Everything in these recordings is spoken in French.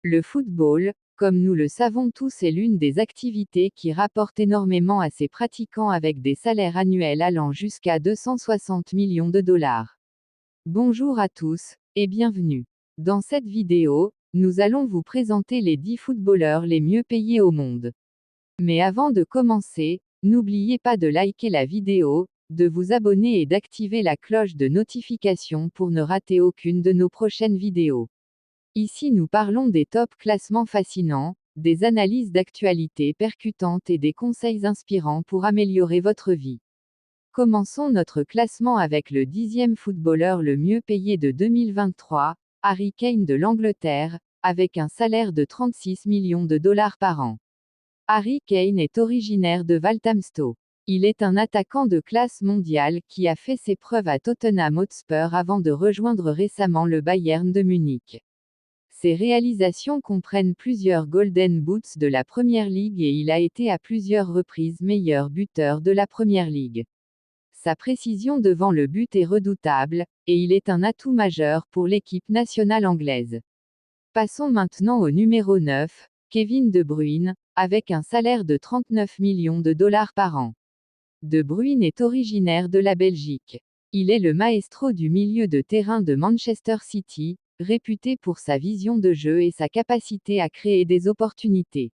Le football, comme nous le savons tous, est l'une des activités qui rapporte énormément à ses pratiquants avec des salaires annuels allant jusqu'à 260 millions de dollars. Bonjour à tous, et bienvenue. Dans cette vidéo, nous allons vous présenter les 10 footballeurs les mieux payés au monde. Mais avant de commencer, n'oubliez pas de liker la vidéo, de vous abonner et d'activer la cloche de notification pour ne rater aucune de nos prochaines vidéos. Ici nous parlons des top classements fascinants, des analyses d'actualité percutantes et des conseils inspirants pour améliorer votre vie. Commençons notre classement avec le 10e footballeur le mieux payé de 2023, Harry Kane de l'Angleterre, avec un salaire de 36 millions de dollars par an. Harry Kane est originaire de Walthamstow. Il est un attaquant de classe mondiale qui a fait ses preuves à Tottenham Hotspur avant de rejoindre récemment le Bayern de Munich. Ses réalisations comprennent plusieurs Golden Boots de la Premier League et il a été à plusieurs reprises meilleur buteur de la Premier League. Sa précision devant le but est redoutable, et il est un atout majeur pour l'équipe nationale anglaise. Passons maintenant au numéro 9, Kevin De Bruyne, avec un salaire de 39 millions de dollars par an. De Bruyne est originaire de la Belgique. Il est le maestro du milieu de terrain de Manchester City, réputé pour sa vision de jeu et sa capacité à créer des opportunités.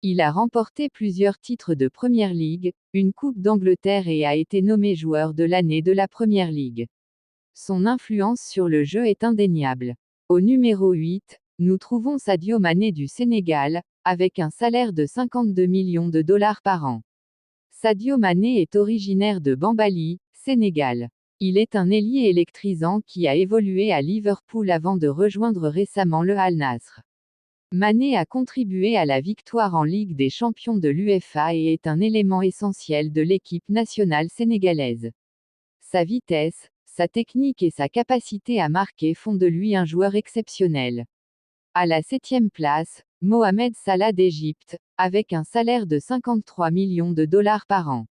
Il a remporté plusieurs titres de Premier League, une Coupe d'Angleterre et a été nommé joueur de l'année de la Premier League. Son influence sur le jeu est indéniable. Au numéro 8, nous trouvons Sadio Mané du Sénégal, avec un salaire de 52 millions de dollars par an. Sadio Mané est originaire de Bambali, Sénégal. Il est un ailier électrisant qui a évolué à Liverpool avant de rejoindre récemment le Al Nassr. Mané a contribué à la victoire en Ligue des Champions de l'UEFA et est un élément essentiel de l'équipe nationale sénégalaise. Sa vitesse, sa technique et sa capacité à marquer font de lui un joueur exceptionnel. À la 7e place, Mohamed Salah d'Égypte, avec un salaire de 53 millions de dollars par an.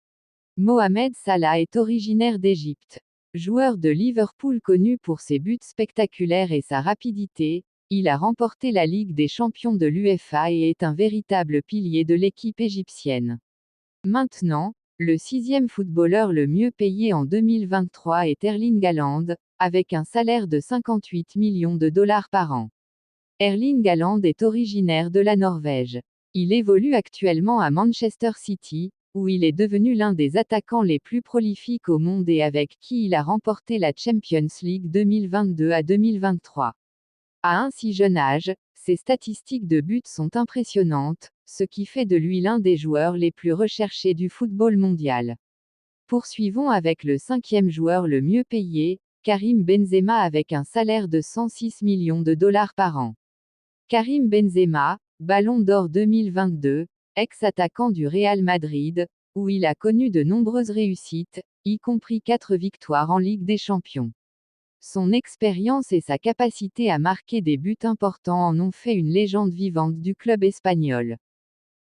Mohamed Salah est originaire d'Égypte. Joueur de Liverpool connu pour ses buts spectaculaires et sa rapidité, il a remporté la Ligue des Champions de l'UEFA et est un véritable pilier de l'équipe égyptienne. Maintenant, le 6e footballeur le mieux payé en 2023 est Erling Haaland, avec un salaire de 58 millions de dollars par an. Erling Haaland est originaire de la Norvège. Il évolue actuellement à Manchester City, où il est devenu l'un des attaquants les plus prolifiques au monde et avec qui il a remporté la Champions League 2022 à 2023. À un si jeune âge, ses statistiques de buts sont impressionnantes, ce qui fait de lui l'un des joueurs les plus recherchés du football mondial. Poursuivons avec le 5e joueur le mieux payé, Karim Benzema avec un salaire de 106 millions de dollars par an. Karim Benzema, Ballon d'Or 2022, ex-attaquant du Real Madrid, où il a connu de nombreuses réussites, y compris 4 victoires en Ligue des Champions. Son expérience et sa capacité à marquer des buts importants en ont fait une légende vivante du club espagnol.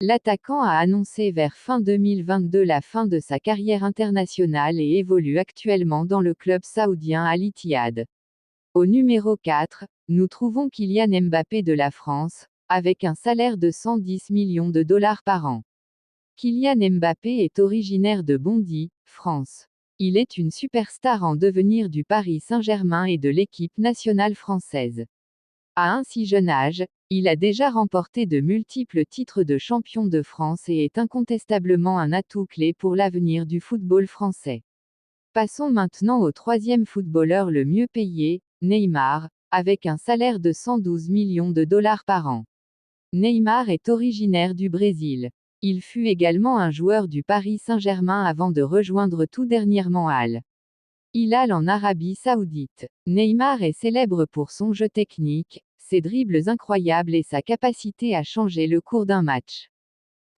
L'attaquant a annoncé vers fin 2022 la fin de sa carrière internationale et évolue actuellement dans le club saoudien Al Ittihad. Au numéro 4, nous trouvons Kylian Mbappé de la France, avec un salaire de 110 millions de dollars par an. Kylian Mbappé est originaire de Bondy, France. Il est une superstar en devenir du Paris Saint-Germain et de l'équipe nationale française. À un si jeune âge, il a déjà remporté de multiples titres de champion de France et est incontestablement un atout clé pour l'avenir du football français. Passons maintenant au 3e footballeur le mieux payé, Neymar, avec un salaire de 112 millions de dollars par an. Neymar est originaire du Brésil. Il fut également un joueur du Paris Saint-Germain avant de rejoindre tout dernièrement Al Hilal en Arabie Saoudite. Neymar est célèbre pour son jeu technique, ses dribbles incroyables et sa capacité à changer le cours d'un match.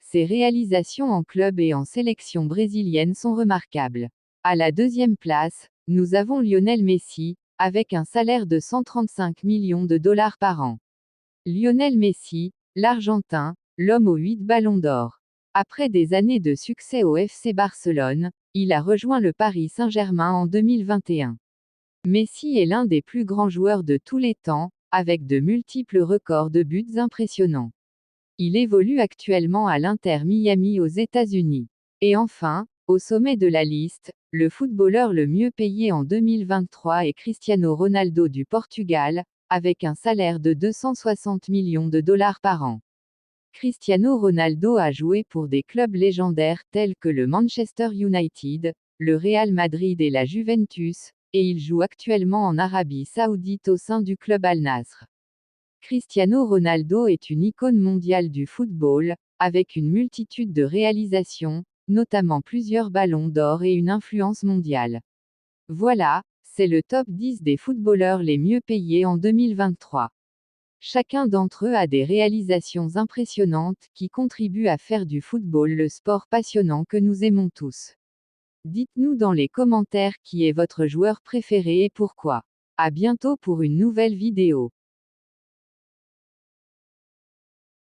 Ses réalisations en club et en sélection brésilienne sont remarquables. À la 2e place, nous avons Lionel Messi, avec un salaire de 135 millions de dollars par an. Lionel Messi, l'Argentin, l'homme aux 8 ballons d'or. Après des années de succès au FC Barcelone, il a rejoint le Paris Saint-Germain en 2021. Messi est l'un des plus grands joueurs de tous les temps, avec de multiples records de buts impressionnants. Il évolue actuellement à l'Inter Miami aux États-Unis. Et enfin, au sommet de la liste, le footballeur le mieux payé en 2023 est Cristiano Ronaldo du Portugal, avec un salaire de 260 millions de dollars par an. Cristiano Ronaldo a joué pour des clubs légendaires tels que le Manchester United, le Real Madrid et la Juventus, et il joue actuellement en Arabie Saoudite au sein du club Al Nasr. Cristiano Ronaldo est une icône mondiale du football, avec une multitude de réalisations, notamment plusieurs ballons d'or et une influence mondiale. Voilà, c'est le top 10 des footballeurs les mieux payés en 2023. Chacun d'entre eux a des réalisations impressionnantes qui contribuent à faire du football le sport passionnant que nous aimons tous. Dites-nous dans les commentaires qui est votre joueur préféré et pourquoi. À bientôt pour une nouvelle vidéo.